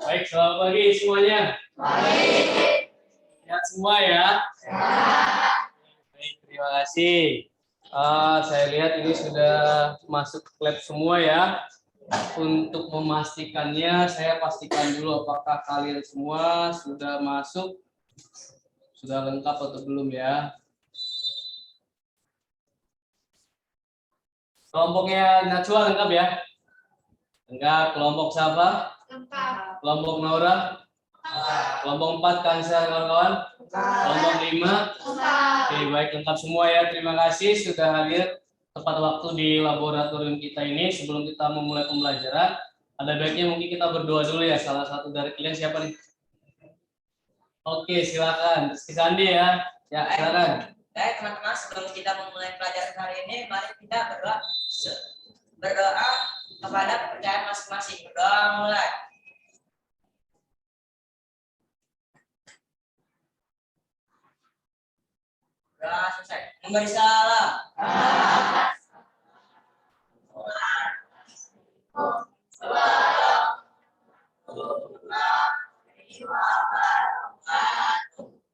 Baik, selamat pagi semuanya. Baik. Sehat semua ya. Baik, terima kasih. Saya lihat ini sudah masuk ke lab semua ya. Untuk memastikannya, saya pastikan dulu apakah kalian semua sudah masuk, sudah lengkap atau belum ya. Kelompoknya Najwa lengkap ya? Lengkap. Kelompok siapa? Lengkap. Kelompok Naura? Kelompok 4 Kansa kawan-kawan? Kelompok 5? Oke, baik, lengkap semua ya. Terima kasih sudah hadir tepat waktu di laboratorium kita ini. Sebelum kita memulai pembelajaran, ada baiknya mungkin kita berdoa dulu ya. Salah satu dari kalian siapa nih? Oke, silakan. Rizky Sandi ya. Ya, silakan. Baik teman-teman, sebelum kita memulai pelajaran hari ini, mari kita berdoa kepada kepercayaan masing-masing. Berdoa mulai. Berdoa selesai. Memberi salam.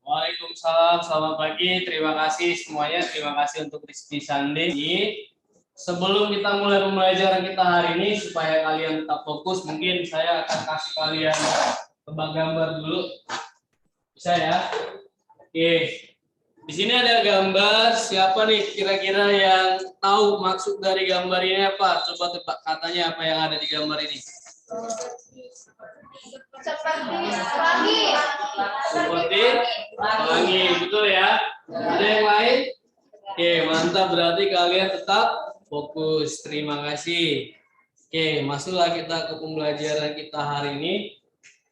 Waalaikumsalam, selamat pagi. Terima kasih semuanya. Terima kasih untuk Rizky Sandi. Sebelum kita mulai pembelajaran kita hari ini, supaya kalian tetap fokus, mungkin saya akan kasih kalian tebak gambar dulu. Bisa ya? Oke. Di sini ada gambar. Siapa nih kira-kira yang tahu maksud dari gambar ini apa? Coba tebak katanya apa yang ada di gambar ini. Seperti pelangi, betul ya? Ada yang lain? Oke, mantap. Berarti kalian tetap fokus. Terima kasih. Oke, masuklah kita ke pembelajaran kita hari ini.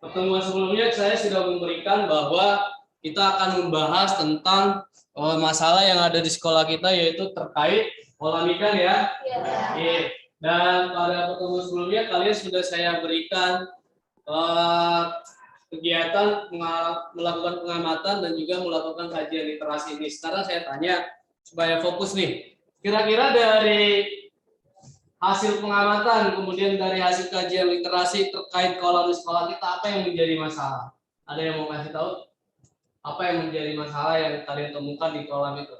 Pertemuan sebelumnya saya sudah memberikan bahwa kita akan membahas tentang masalah yang ada di sekolah kita, yaitu terkait kolam ikan ya. Oke. Dan pada pertemuan sebelumnya kalian sudah saya berikan kegiatan melakukan pengamatan dan juga melakukan kajian literasi ini. Sekarang saya tanya supaya fokus nih. Kira-kira dari hasil pengamatan kemudian dari hasil kajian literasi terkait kolam di sekolah kita, apa yang menjadi masalah? Ada yang mau kasih tahu? Apa yang menjadi masalah yang kalian temukan di kolam itu?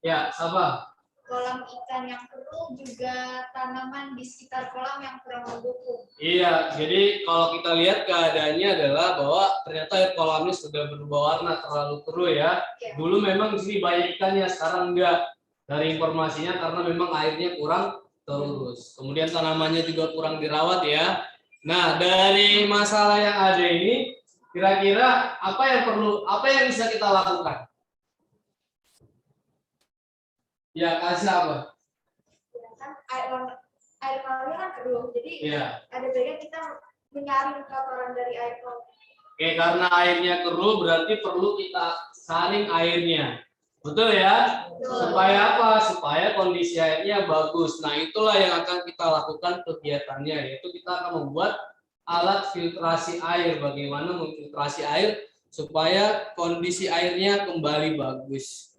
Ya, siapa? Kolam ikan yang keruh, juga tanaman di sekitar kolam yang kurang mendukung. Iya, jadi kalau kita lihat keadaannya adalah bahwa ternyata air kolam ini sudah berubah warna, terlalu keruh ya. Dulu memang di sini banyak ikannya, sekarang enggak. Dari informasinya karena memang airnya kurang terurus. Kemudian tanamannya juga kurang dirawat ya. Nah, dari masalah yang ada ini, kira-kira apa yang bisa kita lakukan? Ya, kasih apa? Ya, kan air kolamnya kan keruh, jadi ada baiknya kita menyaring kotoran dari air kolam. Oke, karena airnya keruh berarti perlu kita saring airnya. Betul ya? Supaya apa? Supaya kondisi airnya bagus. Nah, itulah yang akan kita lakukan kegiatannya, yaitu kita akan membuat alat filtrasi air. Bagaimana memfiltrasi air supaya kondisi airnya kembali bagus.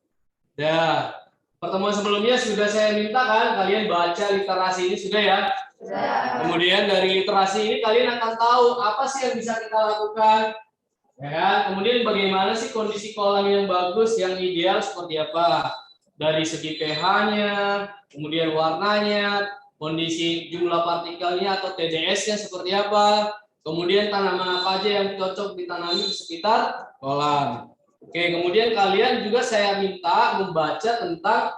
Dah. Pertemuan sebelumnya sudah saya minta kan kalian baca literasi ini, sudah ya? Sudah. Kemudian dari literasi ini kalian akan tahu apa sih yang bisa kita lakukan. Ya kan? Kemudian bagaimana sih kondisi kolam yang bagus, yang ideal seperti apa? Dari segi pH-nya, kemudian warnanya, kondisi jumlah partikelnya atau TDS-nya seperti apa? Kemudian tanaman apa aja yang cocok ditanami di sekitar kolam. Oke, kemudian kalian juga saya minta membaca tentang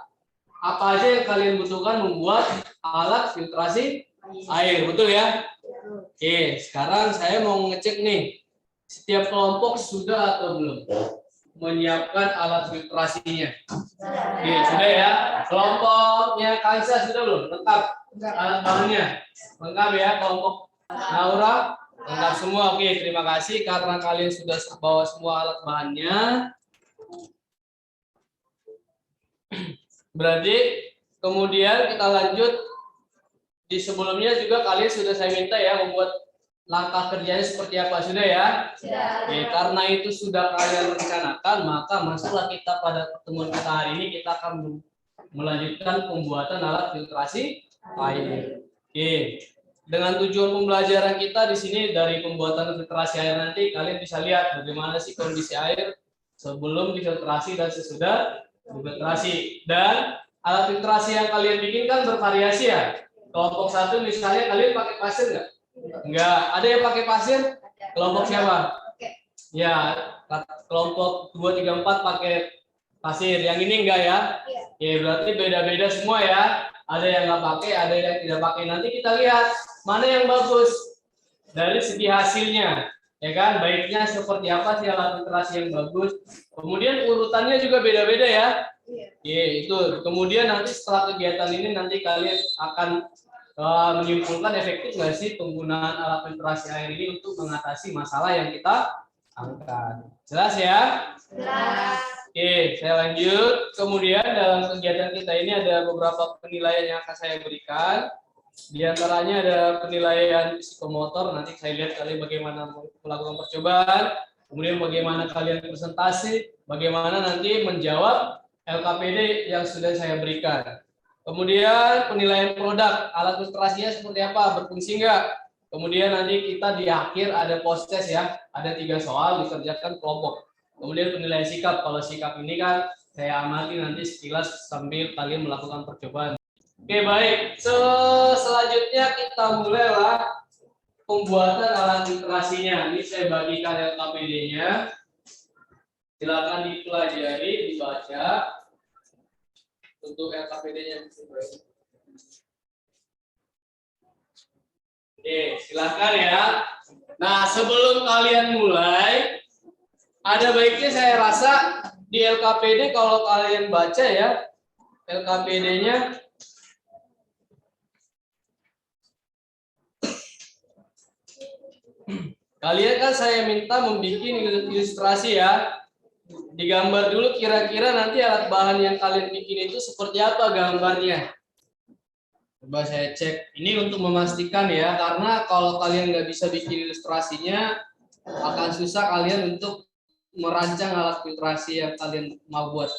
apa aja yang kalian butuhkan membuat alat filtrasi air, betul ya? Oke, sekarang saya mau ngecek nih, setiap kelompok sudah atau belum menyiapkan alat filtrasinya? Oke, sudah ya. Kelompoknya Kansa sudah belum? Lengkap alat bahannya? Lengkap ya, kelompok Naura? Lengkap semua. Oke, terima kasih karena kalian sudah bawa semua alat bahannya. Berarti kemudian kita lanjut. Di sebelumnya juga kalian sudah saya minta ya membuat langkah kerjanya seperti apa, sudah ya? Sudah. Oke, karena itu sudah kalian rencanakan, maka masuklah kita pada pertemuan kita hari ini, kita akan melanjutkan pembuatan alat filtrasi air. Oke. dengan tujuan pembelajaran kita di sini dari pembuatan filtrasi air nanti kalian bisa lihat bagaimana sih kondisi air sebelum difiltrasi dan sesudah difiltrasi. Dan alat filtrasi yang kalian bikin kan bervariasi ya. Kelompok 1 misalnya kalian pakai pasir nggak? Enggak. Ada yang pakai pasir? Kelompok siapa? Ya, kelompok 2, 3, 4 pakai pasir. Yang ini enggak ya? Ya, berarti beda-beda semua ya. Ada yang nggak pakai, ada yang tidak pakai. Nanti kita lihat mana yang bagus dari segi hasilnya, ya kan? Baiknya seperti apa sih alat filtrasi yang bagus. Kemudian urutannya juga beda-beda ya. Iya, itu. Kemudian nanti setelah kegiatan ini nanti kalian akan menyimpulkan efektif nggak sih penggunaan alat filtrasi air ini untuk mengatasi masalah yang kita angkat. Jelas ya? Jelas. Oke, saya lanjut. Kemudian dalam kegiatan kita ini ada beberapa penilaian yang akan saya berikan. Di antaranya ada penilaian psikomotor. Nanti saya lihat kalian bagaimana melakukan percobaan. Kemudian bagaimana kalian presentasi. Bagaimana nanti menjawab LKPD yang sudah saya berikan. Kemudian penilaian produk. Alat filtrasinya seperti apa? Berfungsi enggak? Kemudian nanti kita di akhir ada post test ya. Ada 3 soal dikerjakan kelompok. Kemudian penilaian sikap. Kalau sikap ini kan saya amati nanti sekilas sambil kalian melakukan percobaan. Oke, baik. Selanjutnya kita mulailah pembuatan alat filtrasinya. Ini saya bagikan LKPD-nya. Silakan dipelajari, dibaca. Untuk LKPD-nya. Oke, silakan ya. Nah, sebelum kalian mulai, ada baiknya saya rasa di LKPD kalau kalian baca ya, LKPD-nya kalian kan saya minta membuat ilustrasi ya. Digambar dulu kira-kira nanti alat bahan yang kalian bikin itu seperti apa gambarnya. Coba saya cek. Ini untuk memastikan ya, karena kalau kalian nggak bisa bikin ilustrasinya, akan susah kalian untuk merancang alat filtrasi yang kalian mau buat.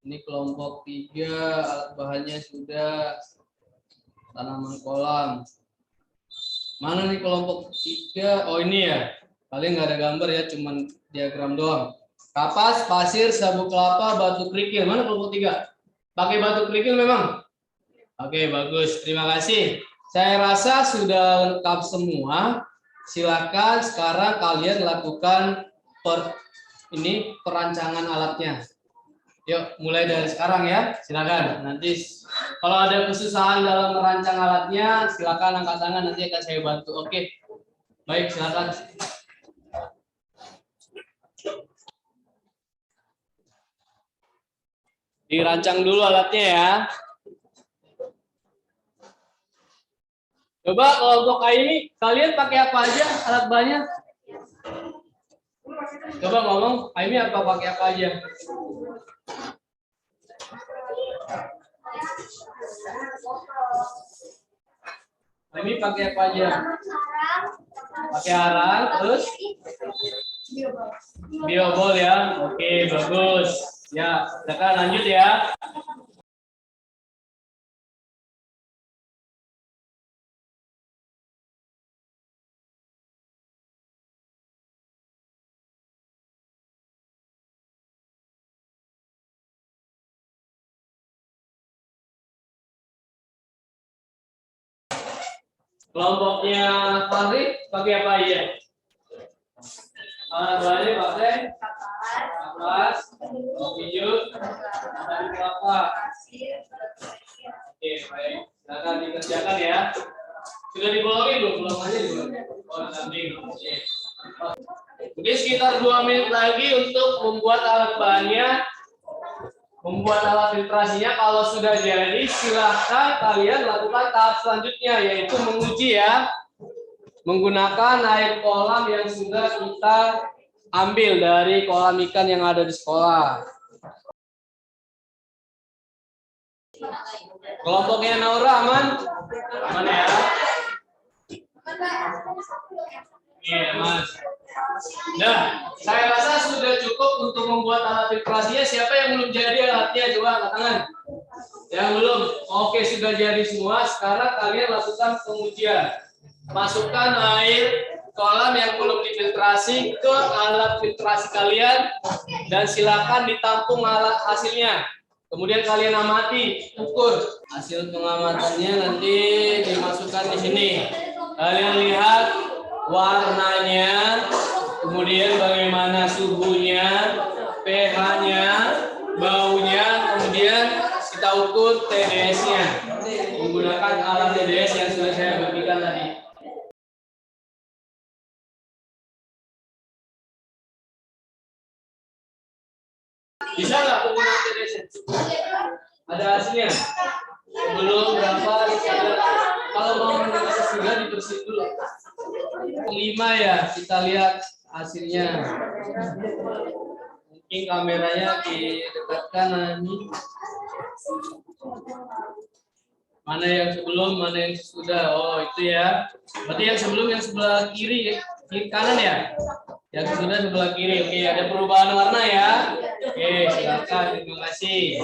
Ini kelompok 3, alat bahannya sudah, tanaman kolam. Mana nih kelompok 3? Oh ini ya, kalian nggak ada gambar ya, cuman diagram doang. Kapas, pasir, sabuk kelapa, batu kerikil. Mana kelompok 3? Pakai batu kerikil memang? Oke, bagus. Terima kasih. Saya rasa sudah lengkap semua. Silakan sekarang kalian lakukan perancangan alatnya. Yuk, mulai dari sekarang ya. Silakan. Nanti kalau ada kesusahan dalam merancang alatnya, silakan angkat tangan, nanti akan saya bantu. Oke. Baik, silakan. Dirancang dulu alatnya ya. Coba kelompok ini kalian pakai apa aja alat bahannya? Coba ngomong, ini apa pakai apa aja? Ini pakai apa aja? Pakai arang, terus biobol ya. Oke, bagus. Ya, silakan lanjut ya. Kelompoknya Farid pakai apa aja? Alat bahannya pakai kapas, hijau, dan kelapa. Oke, baik. Silakan dikerjakan ya. Sudah dibolongin belum? Belum aja dulu. Oh, nanti. Oke. Mungkin sekitar 2 menit lagi untuk membuat alat bahannya. Membuat alat filtrasinya. Kalau sudah jadi, silahkan kalian lakukan tahap selanjutnya, yaitu menguji ya, menggunakan air kolam yang sudah kita ambil dari kolam ikan yang ada di sekolah. Kelompoknya Naura aman? Aman ya? Iya, Mas. Nah, saya rasa sudah cukup untuk membuat alat filtrasinya. Siapa yang belum jadi alatnya? Coba angkat tangan. Yang belum? Oke, sudah jadi semua. Sekarang kalian lakukan pengujian. Masukkan air kolam yang belum difiltrasi ke alat filtrasi kalian dan silakan ditampung alat hasilnya. Kemudian kalian amati, ukur. Hasil pengamatannya nanti dimasukkan di sini. Kalian lihat warnanya, kemudian bagaimana suhunya, pH-nya, baunya, kemudian kita ukur TDS-nya menggunakan alat TDS yang sudah saya bagikan tadi. Bisa nggak penggunaan TDS? Ada hasilnya? Belum berapa? Kalau mau mendeteksi sudah dibersihin dulu. 5 ya, kita lihat hasilnya. Mungkin kameranya didekatkan nanti. Mana yang sebelum, mana yang sesudah. Oh, itu ya. Berarti yang sebelum yang sebelah kiri, kiri kanan ya? Yang sesudah sebelah kiri. Oke, ada perubahan warna ya. Oke, silakan. Terima kasih.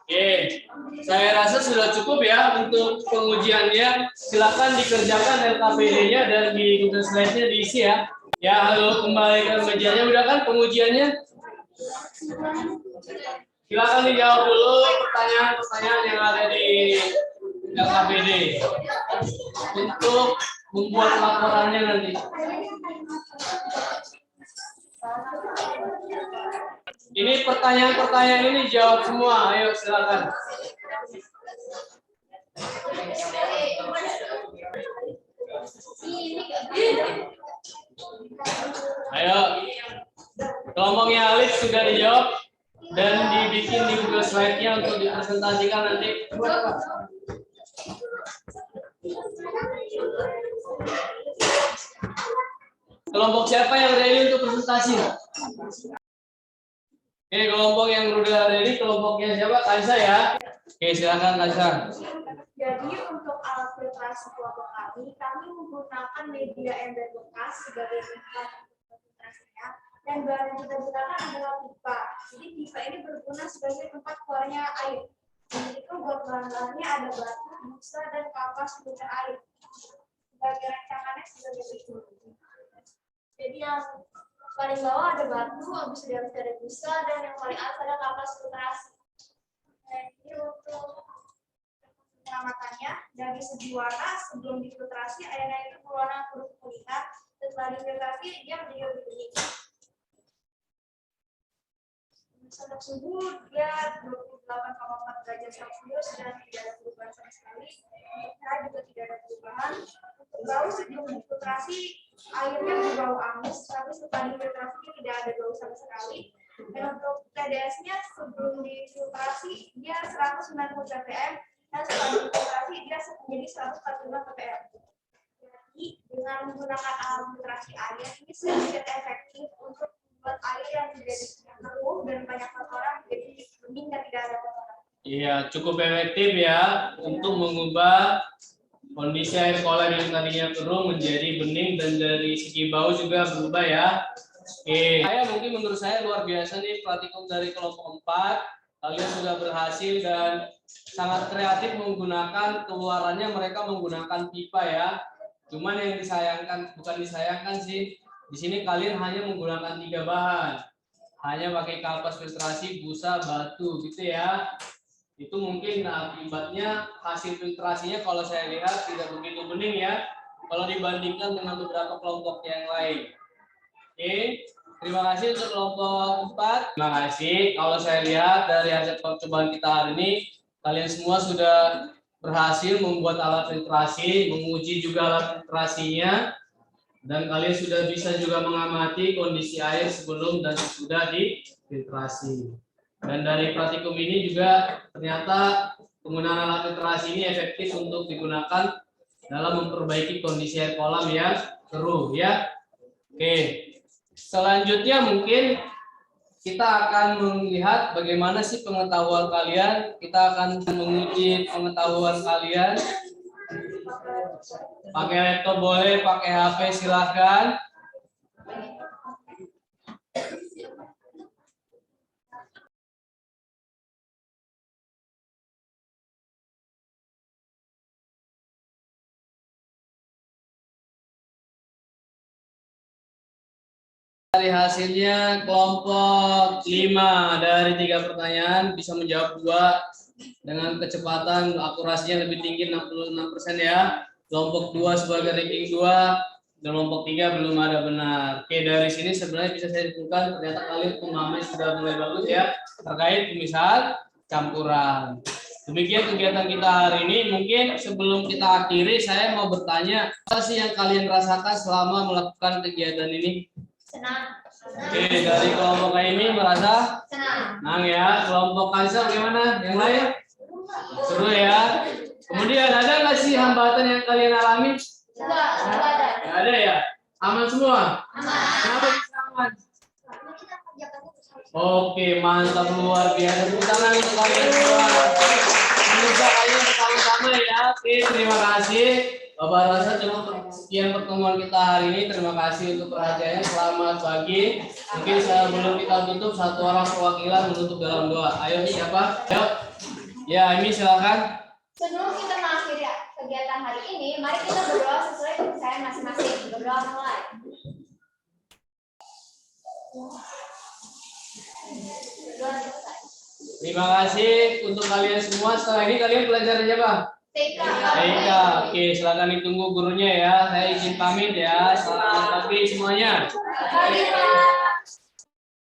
Oke, saya rasa sudah cukup ya untuk pengujiannya. Silakan dikerjakan LKPD-nya dan di Google Slide-nya diisi ya. Ya, halo, kembali ke mejanya. Udah kan pengujiannya? Silakan dijawab dulu pertanyaan-pertanyaan yang ada di LKPD untuk membuat laporannya nanti. Ini pertanyaan-pertanyaan ini jawab semua. Ayo silakan. Ayo. Kelompoknya Alif sudah dijawab dan dibikin di Google Slide-nya untuk dipresentasikan nanti. Kelompok siapa yang ready untuk presentasi? Oke, kelompok yang udah ready, kelompoknya siapa? Kaisa ya. Oke, silakan Kaisa. Jadi untuk alat filtrasi kelompok kami menggunakan media ember bekas sebagai tempat filtrasinya, dan bahan yang kita gunakan adalah pipa. Jadi pipa ini berguna sebagai tempat keluarnya air. Dan itu buat bahan-bahannya ada batu, busa, dan kapas filter air. Sebagai rancangannya sebagai berikut. Jadi yang paling bawah ada batu, habis itu ada busa, dan yang paling atas ada kapas filtrasi. Nah, ini untuk pengamatannya dari segi warna, sebelum difiltrasi airnya itu berwarna kuning-kuningan, setelah difiltrasi dia menjadi lebih bening. Untuk suhu dia 28,4 derajat Celcius dan tidak ada perubahan sama sekali. Untuk juga tidak ada perubahan. Untuk bau sebelum difiltrasi airnya berbau amis, tapi setelah difiltrasi tidak ada bau sama sekali. Dan untuk TDS-nya sebelum difiltrasi dia 190 ppm dan setelah difiltrasi dia menjadi 145 ppm. Jadi dengan menggunakan alat filtrasi air ini sedikit efektif untuk membuat air yang menjadi keruh dan banyak kotoran menjadi bening dan tidak ada kotoran. Iya, cukup efektif ya untuk mengubah kondisi air kolam yang tadinya keruh menjadi bening dan dari segi bau juga berubah ya. Oke, mungkin menurut saya luar biasa nih praktikum dari kelompok 4. Kalian sudah berhasil dan sangat kreatif menggunakan keluarannya, mereka menggunakan pipa ya. Cuman yang disayangkan, bukan disayangkan sih, di sini kalian hanya menggunakan 3 bahan. Hanya pakai kapas filtrasi, busa, batu gitu ya. Itu mungkin akibatnya hasil filtrasinya kalau saya lihat tidak begitu bening ya kalau dibandingkan dengan beberapa kelompok yang lain. Oke, terima kasih untuk kelompok 4. Terima kasih. Kalau saya lihat dari hasil percobaan kita hari ini, kalian semua sudah berhasil membuat alat filtrasi, menguji juga alat filtrasinya, dan kalian sudah bisa juga mengamati kondisi air sebelum dan sesudah difiltrasi. Dan dari praktikum ini juga ternyata penggunaan alat filtrasi ini efektif untuk digunakan dalam memperbaiki kondisi air kolam yang keruh ya. Oke. Selanjutnya mungkin kita akan melihat bagaimana sih pengetahuan kalian. Kita akan menguji pengetahuan kalian. Pakai laptop boleh, pakai HP silahkan. Dari hasilnya kelompok 5 dari 3 pertanyaan bisa menjawab 2 dengan kecepatan akurasinya lebih tinggi 66% ya. Kelompok 2 sebagai ranking 2 dan kelompok 3 belum ada benar. Oke, dari sini sebenarnya bisa saya simpulkan ternyata kalian pemahamannya sudah mulai bagus ya terkait pemisahan campuran. Demikian kegiatan kita hari ini. Mungkin sebelum kita akhiri saya mau bertanya, apa sih yang kalian rasakan selama melakukan kegiatan ini? Senang. Oke, dari kelompok ini merasa Senang. senang ya. Kelompok Kansa gimana? Yang lain? Seru ya. Kemudian ada nggak sih hambatan yang kalian alami? Enggak ada. Nggak ada ya? Aman semua? Aman. Kenapa bisa aman? Oke, mantap luar biasa. Tepuk tangan untuk kalian semua. Semoga kalian bersama-sama ya. Oke, terima kasih. Bapak Rasa cukup sekian pertemuan kita hari ini. Terima kasih untuk perhatiannya. Selamat pagi. Mungkin sebelum kita tutup, satu orang perwakilan menutup dalam doa. Ayo siapa? Ayo. Ya, Amy silakan. Sebelum kita mengakhiri kegiatan hari ini, mari kita berdoa sesuai kepercayaan masing-masing. Berdoa mulai. Berdoa selesai. Terima kasih untuk kalian semua. Setelah ini kalian belajar apa? TK. TK. Oke, silakan ditunggu gurunya ya. Saya izin pamit ya. Selamat pagi semuanya.